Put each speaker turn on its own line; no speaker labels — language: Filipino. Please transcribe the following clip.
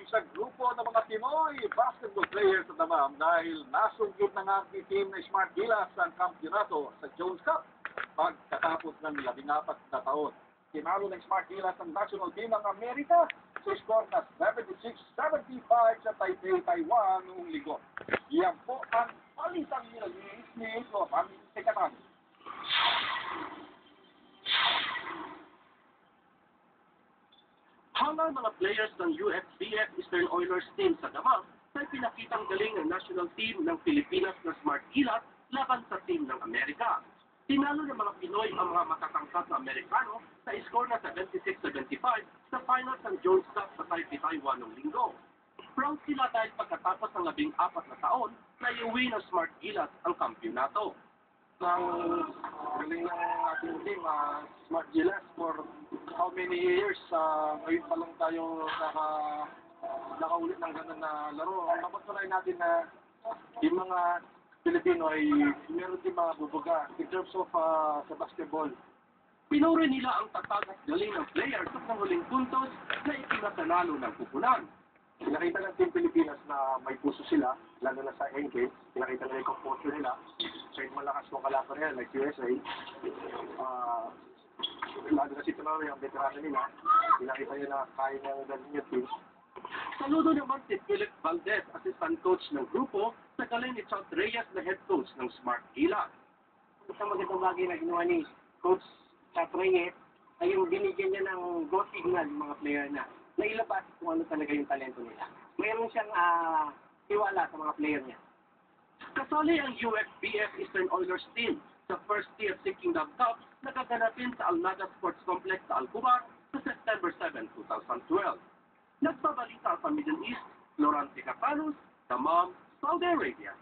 sa grupo ng mga Pinoy basketball players sa Damam dahil nasugyot na nga ang team na Smart Gilas ang kampyonato sa Jones Cup pagkatapos ng 14 na taon. Tinalo ng Smart Gilas ang national team ng Amerika sa score na 76-75 sa Taipei, Taiwan noong linggo. Yan po ang palitang nilagis ni Lopan Sekatan.
Hangang mga players ng USBF Eastern Oilers team sa Damam ay pinakitang galing ng national team ng Pilipinas na Smart Gilas laban sa team ng Amerika. Tinalo ng mga Pinoy ang mga matatangkad na Amerikano sa score na 76-75 sa finals ng Jones Cup sa Taipei, Taiwan noong linggo. Proud sila dahil pagkatapos ng 14 na taon na iuwi ng Smart Gilas ang kampyonato.
Ang galing ng ating team, Smart Gilas, for how many years, ngayon pa lang tayo nakaulit ng ganun na laro. Mapatuloy natin na yung mga Pilipino ay meron din mga bubuga in terms of sa basketball.
Pinuri nila ang tatag at galing ng players at ng huling puntos na ipinatanalo ng kupunan.
Pinakita ng Team Pilipinas na may puso sila, lalo na sa end games. Pinakita nila yung composure nila. Kahit malakas mong kalaban nila, like USA, lalo na si Tumawi, ang veterano nila, pinakita nila na kaya ng galing yung team.
Saludo naman si Philip Valdez, assistant coach ng grupo, sa galing ni Chad Reyes na head coach ng Smart Gilas.
Isang magandang bagay na ginawa ni Coach Chad Reyes ay yung binigyan niya ng go signal yung mga player na nailabas kung ano talaga yung talento nila. Mayroon siyang tiwala sa mga player niya.
Kasali ang USBF Eastern Oilers team sa first TFC Kingdom Cup na gaganapin sa Almada Sports Complex sa Alcobar sa September 7, 2012. Nagbabalita sa Middle East, Florante Capanos, Damam, Saudi Arabia.